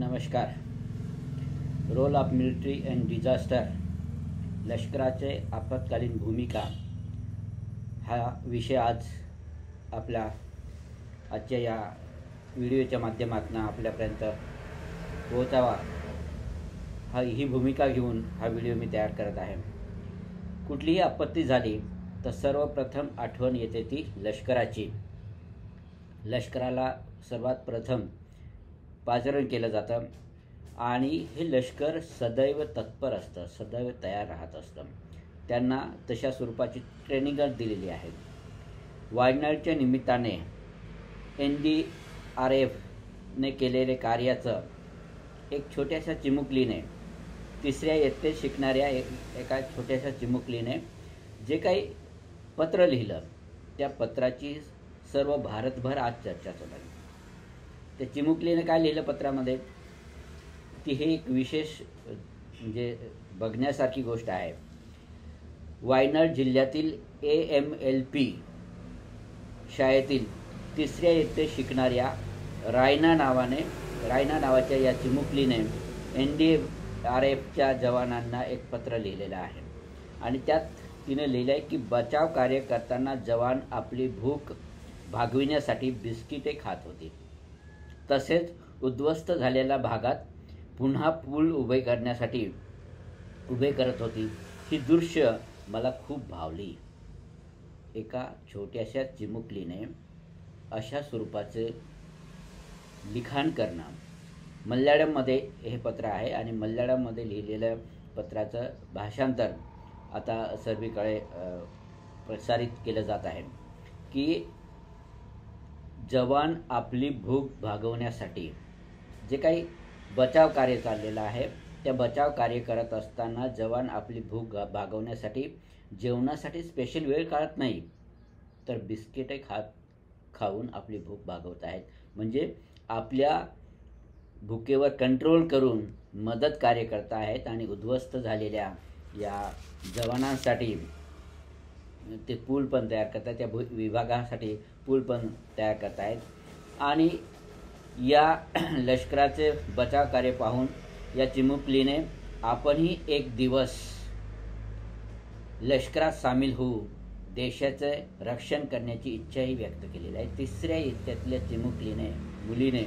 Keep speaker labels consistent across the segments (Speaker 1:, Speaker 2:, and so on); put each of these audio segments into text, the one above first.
Speaker 1: नमस्कार. Role of military and disaster, लष्कराचे आपत्कालीन भूमिका हा विषय आज आपल्या आजच्या या व्हिडिओच्या माध्यमातून आपल्यापर्यंत पोहोचावा ही भूमिका घेऊन हा व्हिडिओ मी तयार करत आहे. कुठलीही आपत्ती झाली तर सर्वप्रथम आठवण येते ती लष्कराची. लष्कराला सर्वात प्रथम पाचारण केलं जातं आणि हे लष्कर सदैव तत्पर असतं, सदैव तयार राहत असतं. त्यांना तशा स्वरूपाची ट्रेनिंग दिलेली आहे. वायनाडच्या निमित्ताने NDRFने केलेले कार्याचं एक छोट्याशा चिमुकलीने, तिसऱ्या इयत्तेत शिकणाऱ्या एका छोट्याशा चिमुकलीने जे काही पत्र लिहिलं, त्या पत्राची सर्व भारतभर आज चर्चा चालू आहे. त्या चिमुकलीने काय लिहिलं पत्रामध्ये, ती हे एक विशेष म्हणजे बघण्यासारखी गोष्ट आहे. वायनाड जिल्ह्यातील AMLP शाळेतील तिसऱ्या इयत्तेत शिकणाऱ्या रायना नावाच्या या चिमुकलीने NDRFच्या जवानांना एक पत्र लिहिलेलं आहे आणि त्यात तिने लिहिलं आहे की बचाव कार्य करताना जवान आपली भूक भागविण्यासाठी बिस्किटे खात होती. तसेच उद्ध्वस्त झालेल्या भागात पुन्हा पूल उभे करत होती. ही दृश्य मला खूप भावली. एका छोट्याशा चिमुकलीने अशा स्वरूपाचे लिखाण करणं. मल्याळममध्ये हे पत्र आहे आणि मल्याळममध्ये लिहिलेल्या पत्राचं भाषांतर आता सर्वीकडे प्रसारित केलं जात आहे की जवान आपली भूक भागवण्यासाठी जे काही बचाव कार्य चाललेलं आहे, त्या बचाव कार्य करत असताना जवान आपली भूक भागवण्यासाठी जेवणासाठी स्पेशल वेळ काढत नाही, तर बिस्किटे खाऊन आपली भूक भागवत आहेत. म्हणजे आपल्या भुकेवर कंट्रोल करून मदत कार्य करत आहेत आणि उद्ध्वस्त झालेल्या या जवानांसाठी ते पूल पण तयार करत आहेत, त्या विभागासाठी पूल पण तयार करत आहेत. आणि या लष्कराचे बचाव कार्य पाहून या चिमुकलीने आपणही एक दिवस लष्करात सामील होऊ, देशाचे रक्षण करण्याची इच्छाही व्यक्त केलेली आहे. तिसऱ्या इयत्तेतल्या मुलीने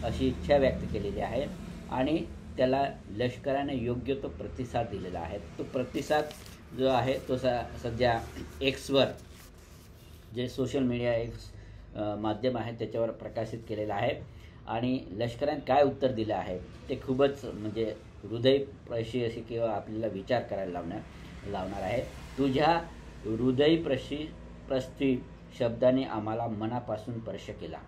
Speaker 1: अशी इच्छा व्यक्त केलेली आहे आणि त्याला लष्कराने योग्य तो प्रतिसाद दिलेला आहे. तो प्रतिसाद जो आहे तो सध्या एक्सवर, जे सोशल मीडिया माध्यम आहे त्याच्यावर प्रकाशित केलेला आहे आणि लष्कराने काय उत्तर दिलं आहे ते खूपच म्हणजे हृदयस्पर्शी असे किंवा आपल्याला विचार करायला लावणार आहे. तुझ्या हृदयस्पर्शी शब्दाने आम्हाला मनापासून स्पर्श केला.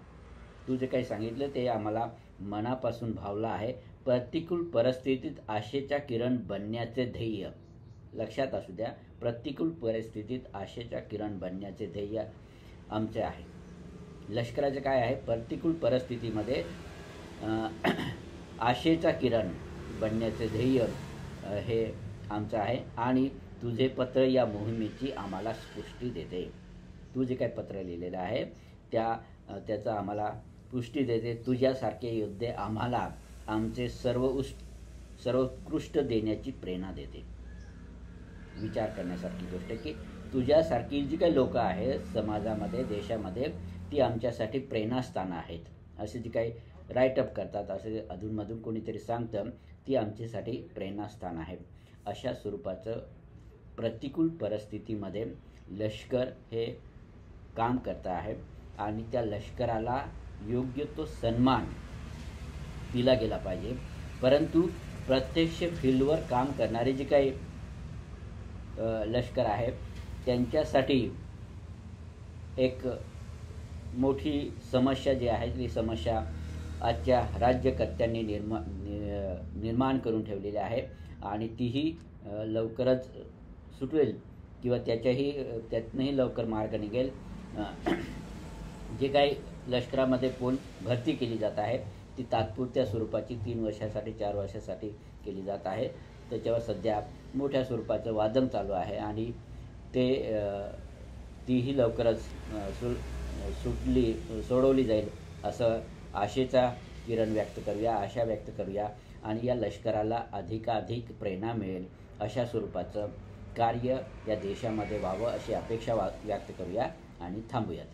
Speaker 1: तू जे काही सांगितलं ते आम्हाला मनापासून भावलं आहे. प्रतिकूल परिस्थितीत आशेचा किरण बनण्याचे ध्येय लक्षात असू द्या. प्रतिकूल परिस्थितीत आशेचा किरण बनण्याचे ध्येय आमचे आहे. लष्कराचे काय आहे, प्रतिकूल परिस्थितीमध्ये आशेचा किरण बनण्याचे ध्येय हे आमचं आहे आणि तुझे पत्र या मोहिमेची आम्हाला पुष्टी देते. तू जे काही पत्र लिहिलेलं आहे त्याचं आम्हाला पुष्टी देते. तुझ्यासारखे योद्धे आम्हाला आमचे सर्वोत्कृष्ट देण्याची प्रेरणा देते. विचार करण्यासारखी गोष्ट की तुझ्यासारखी जी काही लोकं आहेत समाजामध्ये, देशामध्ये, ती आमच्यासाठी प्रेरणास्थान आहेत. असे जी काही राईटअप करतात, असे अधूनमधून कोणीतरी सांगतं, ती आमच्यासाठी प्रेरणास्थान आहे. अशा स्वरूपाचं प्रतिकूल परिस्थितीमध्ये लष्कर हे काम करत आहे आणि त्या लष्कराला योग्य तो सन्मान दिला गेला पाहिजे. परंतु प्रत्यक्ष फील्डवर काम करणारे जे काही लष्कर आहे त्यांच्यासाठी एक मोठी समस्या जी आहे ती समस्या आजच्या राज्यकर्त्यांनी निर्माण करून ठेवलेली आहे आणि तीही लवकरच सुटेल किंवा त्यातनंही लवकर मार्ग निघेल. जे काही लष्करामध्ये भरती केली जात आहे ती तात्पुरत्या स्वरूपाची 3 वर्षासाठी 4 वर्षासाठी केली जात आहे. त्याच्यावर सध्या मोठ्या स्वरूपाचं वादन चालू आहे आणि तीही लवकरच सोडवली जाईल असं आशेचा किरण व्यक्त करूया, आशा व्यक्त करूया आणि या लष्कराला अधिकाधिक प्रेरणा मिळेल अशा स्वरूपाचं कार्य या देशामध्ये व्हावं अशी अपेक्षा व्यक्त करूया आणि थांबूयात.